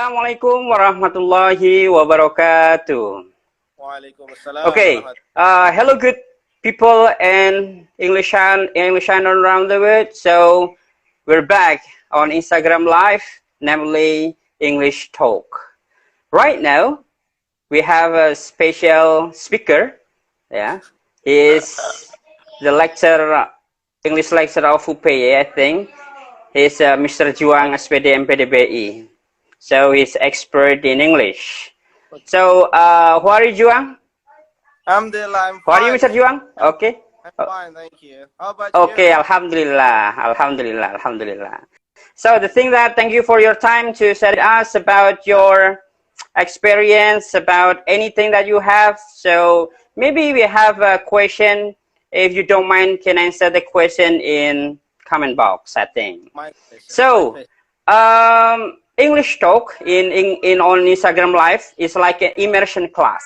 Assalamualaikum warahmatullahi wabarakatuh. Waalaikumsalam Okay, warahmatullahi. hello, good people and English around the world. So we're back on Instagram Live, namely English Talk. Right now, we have a special speaker. Yeah, he is the lecturer, English lecturer of UPI, I think. He's Mr. Juang SPD MPDBI. So he's expert in English. So, who are you, Juang? Alhamdulillah, I'm Who are you, fine. Mr. Juang? Okay. I'm fine, thank you. How about you? Okay, Alhamdulillah, Alhamdulillah, Alhamdulillah. So the thing that, thank you for your time to share with us about your experience, about anything that you have. So maybe we have a question. If you don't mind, can answer the question in comment box, I think. My pleasure. So, English talk in on Instagram Live is like an immersion class.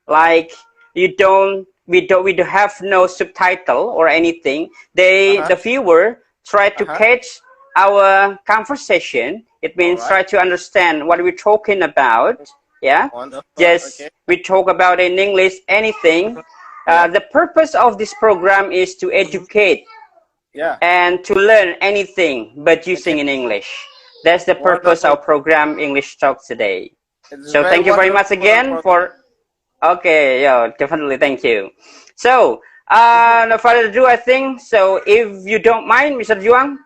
Like we don't have no subtitle or anything. The viewer try to catch our conversation. It means try to understand what we're talking about. Yeah, Wonderful. just Okay. we talk about in English anything. The purpose of this program is to educate Yeah. and to learn anything but using in English. That's the purpose Wonderful. of program English Talk today. It's So thank you very much wonderful again program. for. Okay, yeah, definitely, thank you. So, no further ado, I think. So, if you don't mind, Mr. Juang,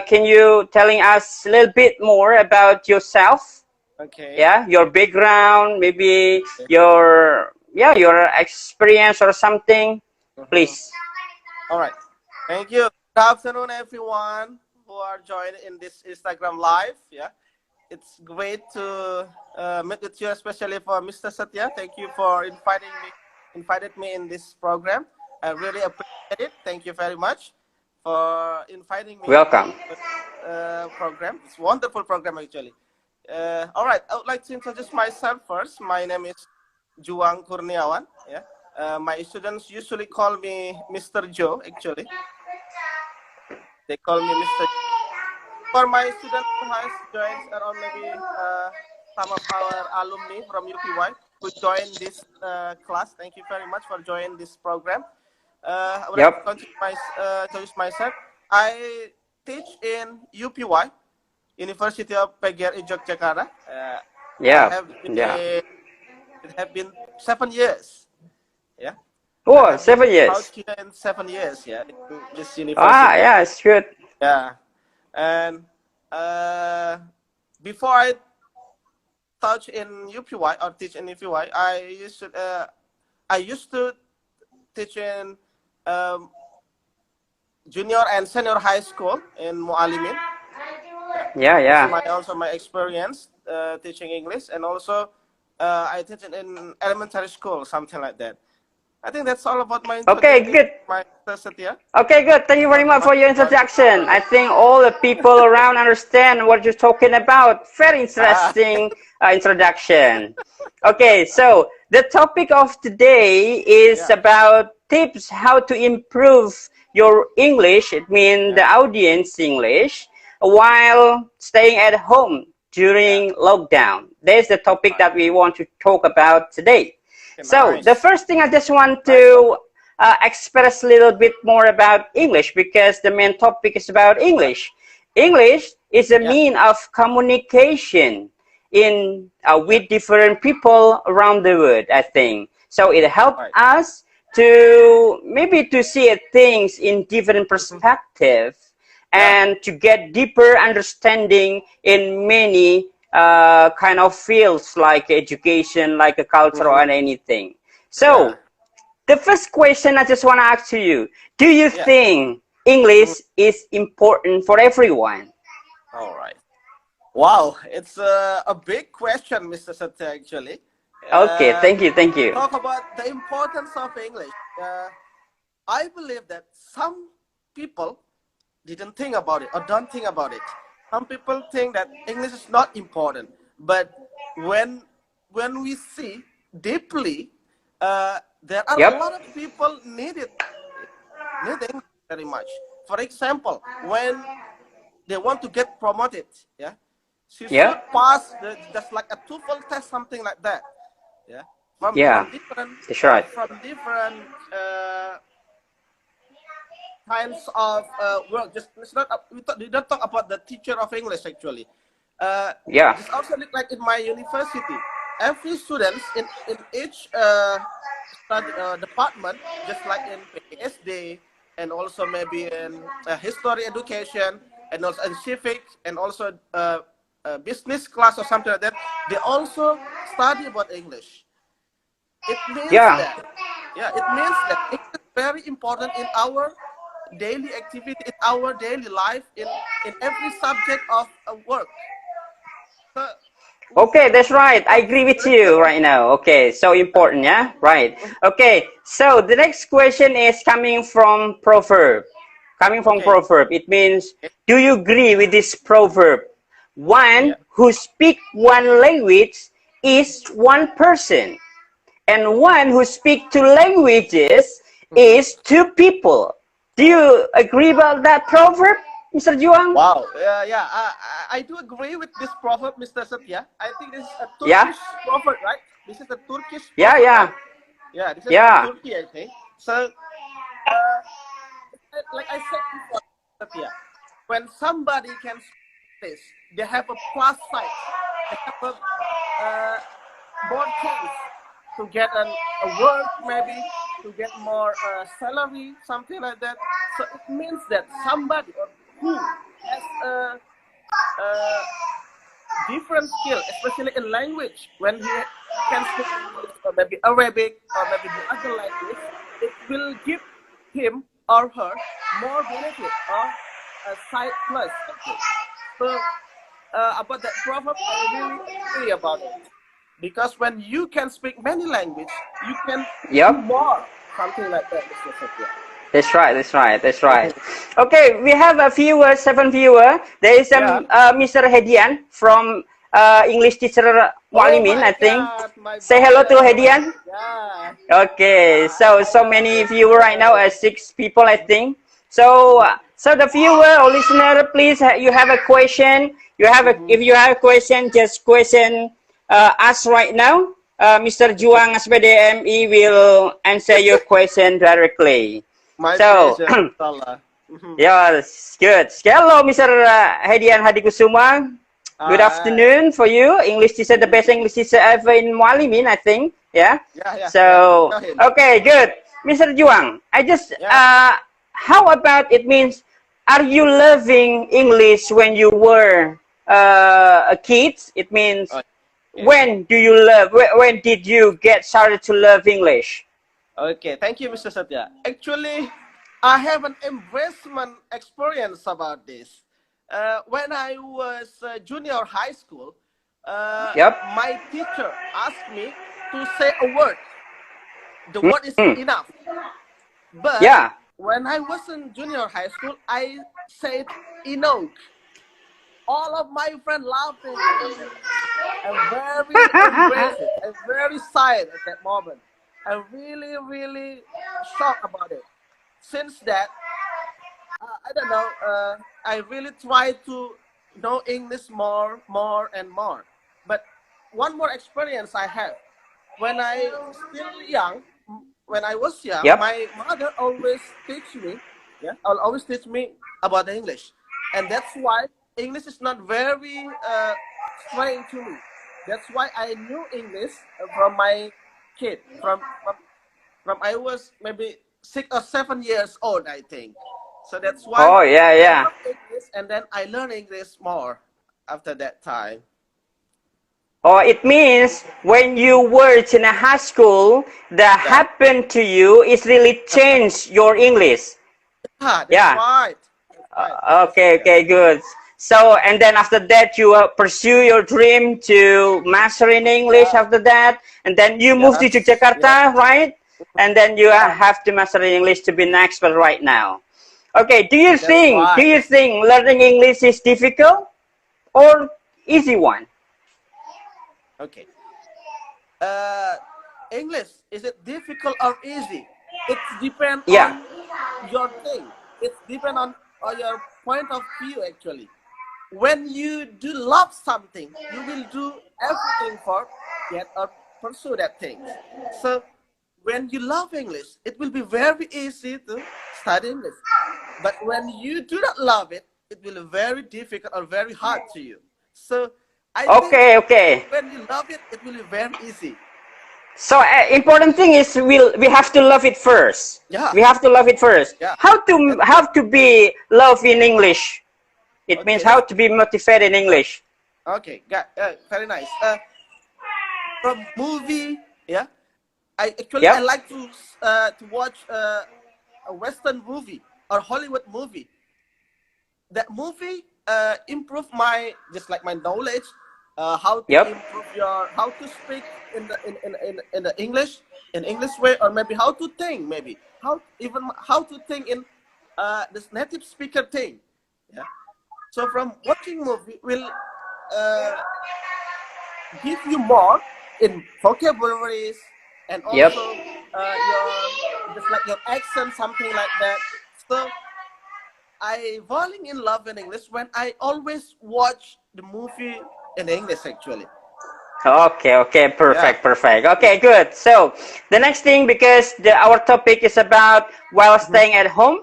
can you telling us a little bit more about yourself? Okay. Yeah, your background, maybe your experience or something, please. All right. Thank you. Good afternoon, everyone who are joining in this Instagram Live. Yeah. It's great to meet with you, especially for Mr. Satya. Thank you for invited me in this program. I really appreciate it. Thank you very much for inviting me. Welcome. To this program. It's a wonderful program, actually. All right, I would like to introduce myself first. My name is Juang Kurniawan. Yeah. My students usually call me Mr. Joe, actually. They call me Mr. For my students who has joined around maybe some of our alumni from UPY who joined this class, thank you very much for joining this program. I would like to introduce myself. I teach in UPY, University of PGRI Yogyakarta. It have been 7 years. Yeah. Oh, 7 years. Out here in 7 years. Yeah. In this university. Ah, yeah, it's good. Yeah. And before I touch in UPY or teach in UPY, I used to teach in junior and senior high school in Mualimin. Yeah. Also my experience teaching English, and also I teach in elementary school, something like that. I think that's all about my introduction. Okay, good. Okay, good. Thank you very much for your introduction. I think all the people around understand what you're talking about. Very interesting introduction. Okay, so the topic of today is about tips how to improve your English. It means the audience English while staying at home during lockdown. That's the topic that we want to talk about today. So the first thing I just want to express a little bit more about English, because the main topic is about English. English is a mean of communication in with different people around the world, I think. So it helps us to maybe to see things in different perspective and to get deeper understanding in many kind of fields like education, like a culture and anything. So the first question I just want to ask to you, do you think English is important for everyone? All right. Wow, it's a big question, Mr. Satya, actually. Okay, thank you. Talk about the importance of English. I believe that some people didn't think about it or don't think about it. Some people think that English is not important, but when we see deeply, there are a lot of people need English very much. For example, when they want to get promoted, She Yeah. should pass just like a TOEFL test, something like that. Yeah, Yeah. That's right. from different kinds of work. Just it's not we don't talk about the teacher of English actually. Uh, Yeah. just also like in my university, every students in each department, just like in PhD and also maybe in history education and also in civic and also business class or something like that, they also study about English. It means Yeah. that, yeah, it means that it is very important in our daily activity, in our daily life, in every subject of work. So we Okay, can that's right. I agree with very good. you right now. Okay, so important, yeah? Right. Okay, so the next question is coming from proverb. Coming from Okay. proverb, it means, do you agree with this proverb? Yeah. One who speak one language is one person, and one who speak two languages Mhm. is two people. Do you agree about that proverb, Mr. Juang? Wow. Yeah. I do agree with this proverb, Mr. Satya. I think this is a Yeah? Turkish proverb, right? This is a Turkish Yeah, proverb, yeah. right? Yeah. This is from Yeah. Turkey, I think. So, uh, like I said before, Satya, when somebody can speak this, they have a plus side. They have a more chance to get a work, maybe to get more salary, something like that. So it means that somebody or who has a different skill, especially in language, when he can speak English or maybe Arabic or maybe the other language, it will give him or her more benefit or a side plus, I think. So about that proverb, I really agree about it. Because when you can speak many language, you can do Yep. more, something like that, Mr. Satya. That's right. That's right. That's right. Okay, we have a viewer, 7 viewer. There is Yeah. Mr. Hedian from English teacher Oh Mualimin, my I think. God, my Say hello to brother. Hedian. Yeah, Okay, so I know many him. viewer right now, 6 people, I think. So Mhm, so the viewer or listener, please, you have a question. If mhm. you have a question, just question us right now. Mr. Juang SPDME will answer your question directly. My So, pleasure, inshallah. Mhm. yes, good. Hello, Mr. Hedian Hadikusuma. Good Alright. afternoon for you. English teacher, the best English teacher ever in Mualimin, I think. Yeah. Yeah. I So, know him. okay, good. Mr. Juang, I just, Yeah. how about it means, are you loving English when you were a kid? It means, Okay. when did you get started to love English? Okay. Thank you, Mr. Satya. Actually, I have an embarrassment experience about this. When I was junior high school, Yep. my teacher asked me to say a word. The word is Mm. enough. But Yeah. when I was in junior high school, I said enough. All of my friends laughing at me. I'm very embarrassed. I'm very sad at that moment. I'm really, really shocked about it. Since that, I don't know. I really try to know English more and more. But one more experience I have when I still young, when I was young, Yep. my mother always teach me, yeah, always teach me about English, and that's why English is not very strange to me. That's why I knew English from my kid, from I was maybe 6 or 7 years old, I think. So that's why Oh, yeah, I yeah. love English, and then I learn English more after that time. Or it means when you were in a high school, that Yeah, happened to you is really changed your English. ah, that's Yeah. right. That's right, Mr. Okay, Satya. okay, good. So, and then after that, you pursue your dream to master in English Yeah. after that, and then you move to Yes. Jakarta, right? And then you Yeah, have to master in English to be an expert right now. Okay, that's do right. you think learning English is difficult or easy one? Okay. Uh, English, is it difficult or easy? It's depend Yeah. on your thing. It's depend on your point of view actually. when you do love something, you will do everything for get or pursue that thing. So when you love English, it will be very easy to study English. But when you do not love it, it will be very difficult or very hard to you. So I think Okay, okay. when you love it, it will be very easy. So important thing is we have to love it first. Yeah. We have to love it first. Yeah. How to be love in English? It Okay, means how to be motivated in English. Okay, very nice. From movie, yeah. Yep. I like to watch a Western movie or Hollywood movie. That movie improve my just like my knowledge, how to Yep. improve your how to speak in the English way, or maybe how to think, maybe how to think in this native speaker thing. Yeah. So from watching movie will give you more in vocabularies and Yep. also your just like your accent, something like that. So I falling in love in English when I always watch the movie in English actually. Okay, okay, perfect, Yeah. perfect. Okay, good. So the next thing, because our topic is about while staying at home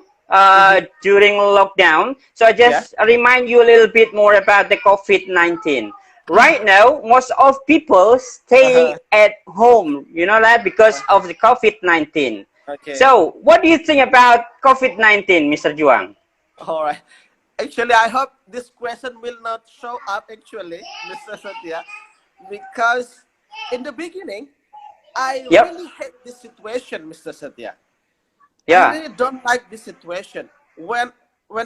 during lockdown. So I Yeah. just remind you a little bit more about the COVID-19. Right now, most of people staying at home, you know that, because of the COVID-19. Okay. So what do you think about COVID-19, Mr. Juang? All right. Actually, I hope this question will not show up actually, Mr. Satya, because in the beginning, I Yep. really hate this situation, Mr. Satya. I Yeah. really don't like this situation when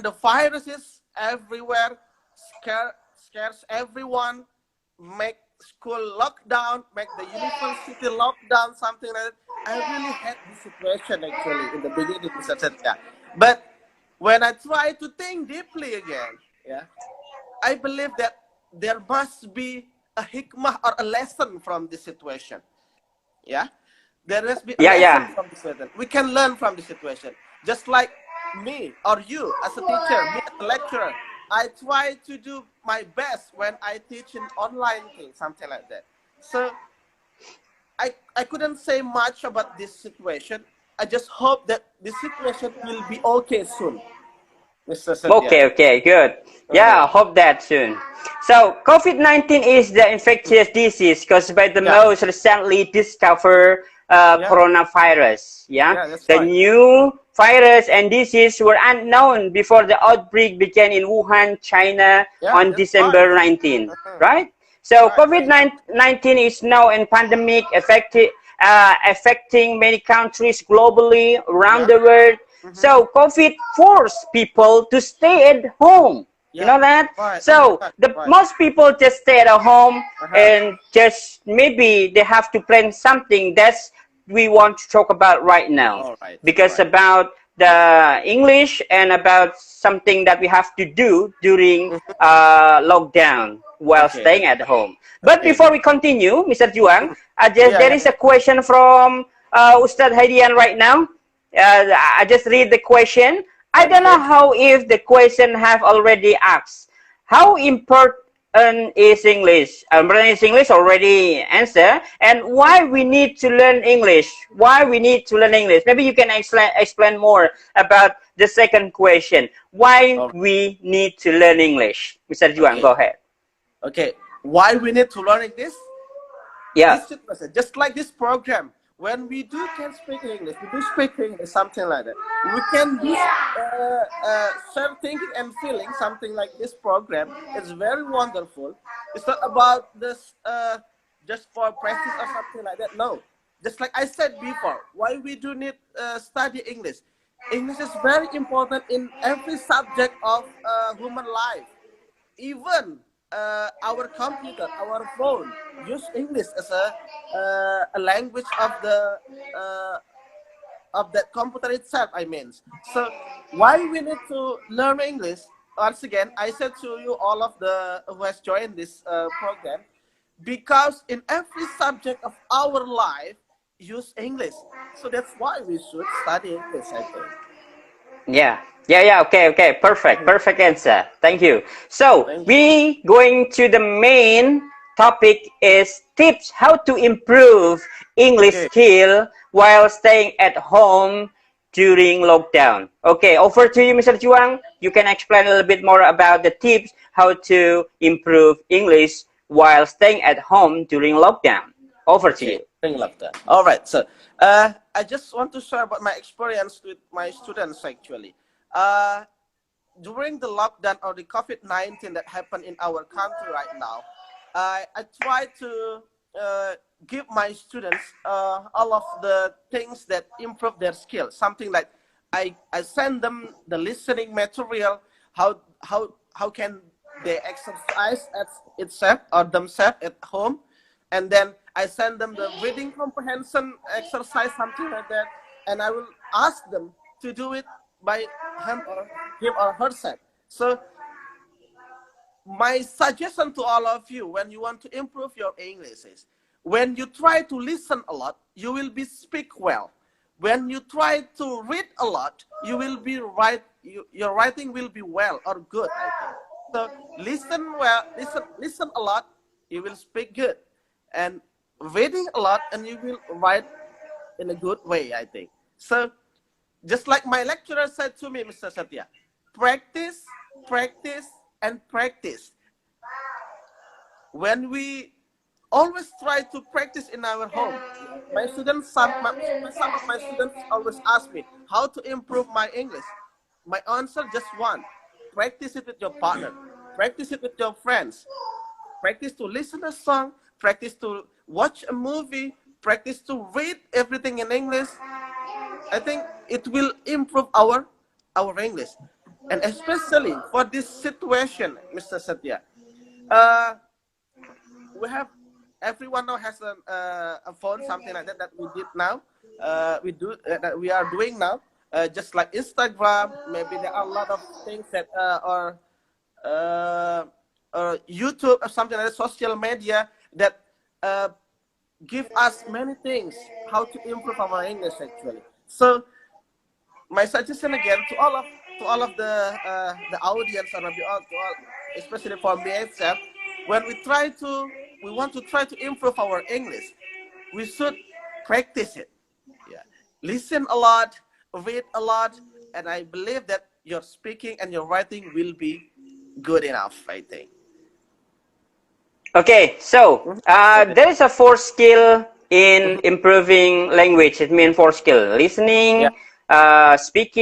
the virus is everywhere, scares everyone, make school lockdown, make the university lockdown, something like that. I really hate this situation actually in the beginning, Mr. Satya. But when I try to think deeply again, yeah, I believe that there must be a hikmah or a lesson from this situation. Yeah, there must be a Yeah, lesson yeah. from the situation. We can learn from the situation. Just like me or you as a teacher, me as a lecturer, I try to do my best when I teach in online thing, something like that. So I couldn't say much about this situation. I just hope that this situation will be okay soon, Mr. Satya. Okay, okay, good. Yeah, I hope that soon. So, COVID-19 is the infectious disease caused by the Yeah. most recently discovered Yeah. coronavirus. Yeah, Yeah, that's the right. new virus and disease were unknown before the outbreak began in Wuhan, China Yeah, on that's December right. 19, right? So, Right, right. COVID-19 is now a pandemic affecting many countries globally around Yeah. the world. Mhm. So COVID forced people to stay at home. You Yeah. know that? Right. So Right. most people just stay at home Uh-huh. and just maybe they have to plan something that's we want to talk about right now. All right. Because Right. about the English and about something that we have to do during lockdown while Okay. staying at home. But Okay. before we continue, Mr. Juang, Yeah, there yeah, is a question from Ustad Haidian right now. I just read the question. I don't know Okay. how if the question have already asked. How important is English? Important is English already answer. And why we need to learn English? Why we need to learn English? Maybe you can explain more about the second question. Why All right. we need to learn English? Mr. Juan, Okay. go ahead. Okay. Why we need to learn this? Yeah. This situation, just like this program, when we can speak English, we do speak English, something like that. We can do share thinking and feeling, something like this program. It's very wonderful. It's not about this just for practice or something like that. No, just like I said before, why we do need study English. English is very important in every subject of human life. Even our computer, our phone, use English as a language of that computer itself. I mean, so why we need to learn English? Once again, I said to you, all of the who has joined this program, because in every subject of our life use English. So that's why we should study English, I think. Yeah. Yeah. Okay. Perfect answer. Thank you. So Thank you. we going to the main topic is tips how to improve English Okay. skill while staying at home during lockdown. Okay, over to you, Mr. Chuang. You can explain a little bit more about the tips how to improve English while staying at home during lockdown. Over to Okay. you. Thing like that. All right. So, I just want to share about my experience with my students actually. Uh, During the lockdown or the COVID-19 that happened in our country right now, I try to give my students all of the things that improve their skills. Something like I send them the listening material, how can they exercise at itself or themselves at home, and then I send them the reading comprehension exercise, something like that, and I will ask them to do it by him or herself. So my suggestion to all of you when you want to improve your English is when you try to listen a lot, you will be speak well. When you try to read a lot, you will be your writing will be well or good, I think. So listen well, listen a lot, you will speak good. And reading a lot and you will write in a good way, I think. So just like my lecturer said to me, Mr. Satya, practice, practice, and practice. When we always try to practice in our home, my students, some of my students always ask me how to improve my English. My answer just one: practice it with your partner, practice it with your friends, practice to listen a song, practice to watch a movie, practice to read everything in English. I think it will improve our English, and especially for this situation, Mr. Satya. Uh, we have everyone now has a phone, something like that we did now. That we are doing now. Just like Instagram, maybe there are a lot of things that uh, YouTube or something like that, social media that give us many things how to improve our English actually. So my suggestion again to all of the audience or to all, especially for me itself, when we want to try to improve our English, we should practice it. Yeah, listen a lot, read a lot, and I believe that your speaking and your writing will be good enough, I think. Okay, so there is a fourth skill in Mhm. improving language. It means four skill: Yeah, listening, speaking,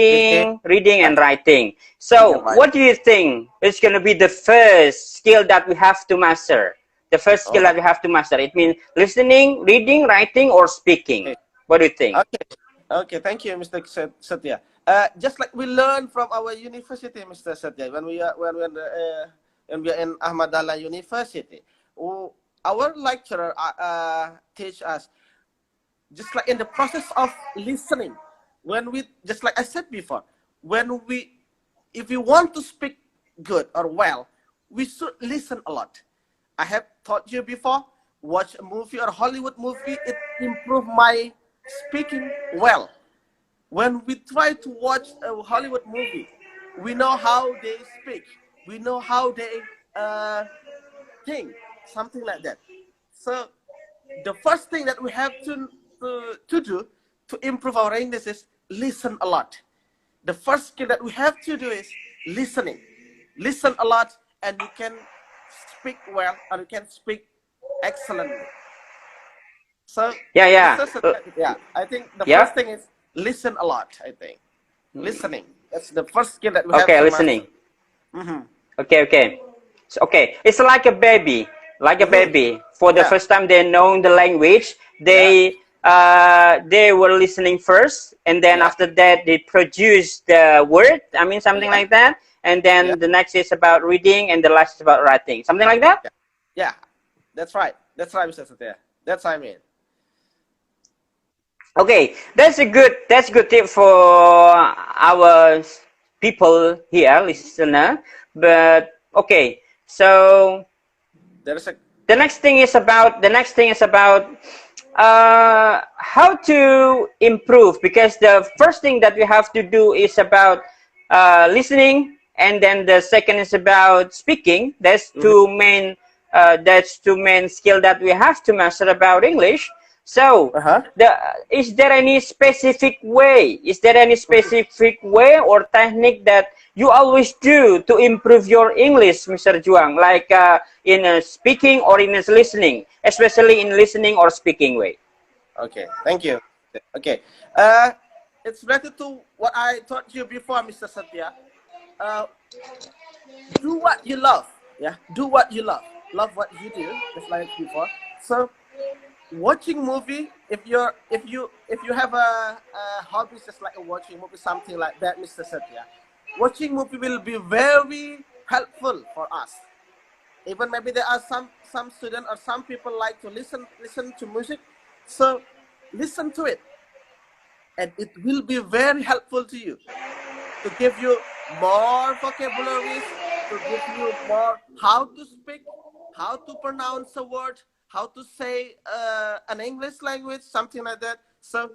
speaking, reading, yeah, and writing. reading So, and what writing. do you think is going to be the first skill that we have to master? The first skill Oh, that we have to master. It means listening, reading, writing, or speaking. okay. What do you think? Okay. Okay. Thank you, Mr. Satya. Just like we learn from our university, Mr. Satya, when we are in Ahmadallah University, our lecturer teach us just like in the process of listening. When we just like I said before, when we if we want to speak good or well, we should listen a lot. I have taught you before, watch a movie or Hollywood movie, it improve my speaking well. When we try to watch a Hollywood movie, we know how they speak, we know how they think, something like that. So the first thing that we have to do to improve our English is listen a lot. The first skill that we have to do is listening. Listen a lot, and you can speak well, and you can speak excellently. So, Yeah, yeah, Mr. Satya, yeah, I think the yeah. first thing is listen a lot. I think listening. That's the first skill that we have Okay, to master. listening. Mm-hmm. Okay. So, okay, it's like a baby, like a Mm-hmm. baby. For the Yeah, first time they know the language, yeah, they were listening first, and then yeah, after that they produce the word. I mean something yeah, like that, and yeah, then the next is about reading, and the last is about writing, something like that. yeah. Yeah, that's right. That's right, Mr. Satya. That's what I mean. Okay, that's a good tip for our people here, listener. But okay, so There is a the next thing is about how to improve, because the first thing that we have to do is about listening, and then the second is about speaking. That's two main skill that we have to master about English. So, is there any specific way? Is there any specific way or technique that you always do to improve your English, Mr. Juang? Like in speaking or in listening, especially in listening or speaking way. Okay, thank you. Okay, it's related to what I taught you before, Mr. Satya. Do what you love. Yeah, do what you love. Love what you do, just like before. So, watching movie, if you have a hobby just like watching movie, something like that, Mr. Satya, watching movie will be very helpful for us. Even maybe there are some students or some people like to listen to music, so listen to it, and it will be very helpful to you, to give you more vocabularies, to give you more how to speak, how to pronounce a word, how to say an English language, something like that. So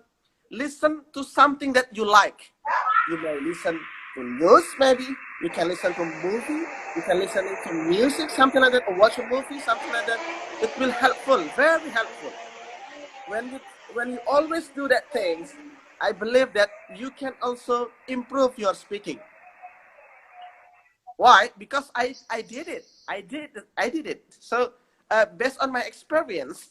listen to something that you like. You may listen to news, maybe. You can listen to movie. You can listen to music, something like that, or watch a movie, something like that. It will helpful, very helpful. When you always do that things, I believe that you can also improve your speaking. Why? Because I did it. I did it. So based on my experience,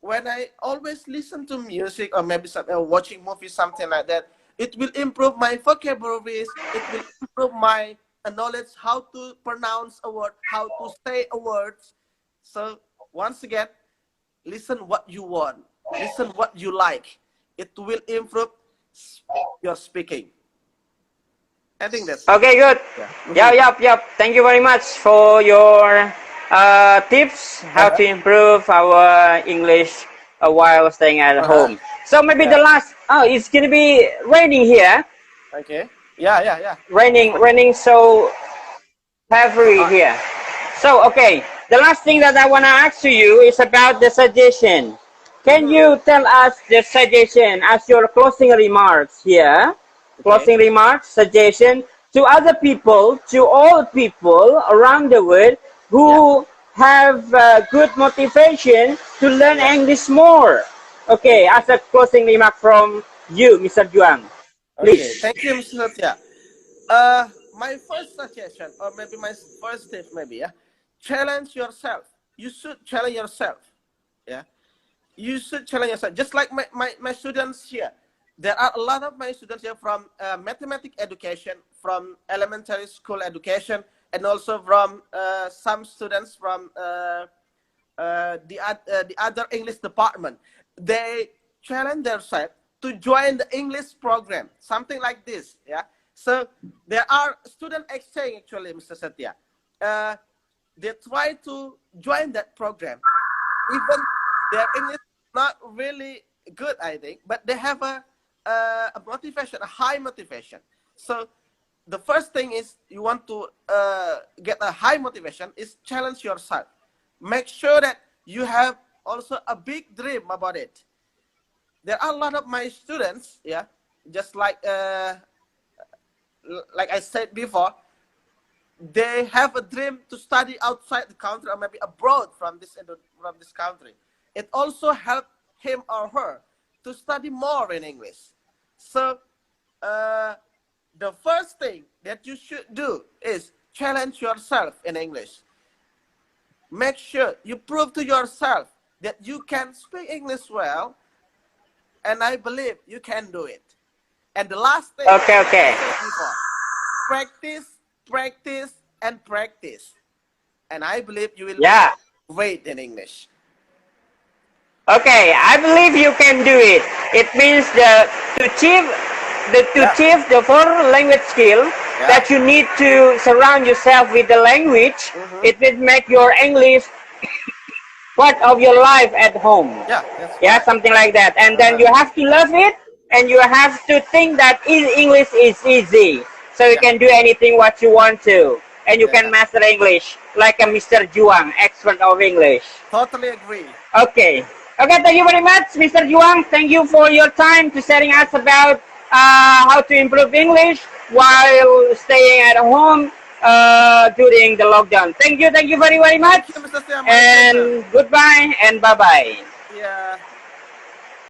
when I always listen to music or maybe watching movies, something like that, it will improve my vocabularies. It will improve my knowledge how to pronounce a word, how to say a word. So once again, listen what you want. Listen what you like. It will improve your speaking. I think that's okay. Good. Yep. Thank you very much for your tips how to improve our English while staying at home. So maybe the last. Oh, it's gonna be raining here. Okay. Yeah. Raining so heavily here. So okay, the last thing that I wanna ask to you is about the suggestion. Can you tell us the suggestion as your closing remarks here? Closing remarks, suggestion to other people, to all people around the world who have good motivation to learn English more. Okay, as a closing remark from you, Mr. Juang. Please. Okay, thank you, Mr. Satya. My first suggestion, or maybe my first tip, maybe, challenge yourself. You should challenge yourself. Yeah, you should challenge yourself. Just like my students here. There are a lot of my students here from mathematics education, from elementary school education, and also from some students from the other English department. They challenge themselves to join the English program, something like this. Yeah. So there are student exchange actually, Mr. Satya. They try to join that program. Even their English is not really good, I think, but they have a motivation, a high motivation. So the first thing is you want to get a high motivation is challenge yourself. Make sure that you have also a big dream about it. There are a lot of my students, just like I said before, they have a dream to study outside the country or maybe abroad from this country. It also helps him or her to study more in English. So the first thing that you should do is challenge yourself in English. Make sure you prove to yourself that you can speak English well, and I believe you can do it. And the last thing, okay. Practice, and practice. And I believe you will be great in English. Okay, I believe you can do it. It means to achieve the foreign language skill that you need to surround yourself with the language. It will make your English part of your life at home. Something like that. And then you have to love it, and you have to think that English is easy. So you can do anything what you want to. And you can master English like a Mr. Juang, expert of English. Totally agree. Okay. Okay, thank you very much, Mr. Juang. Thank you for your time to sharing us about how to improve English while staying at home during the lockdown. Thank you very, very much. Thank you, Mr. Siam. And goodbye and bye-bye.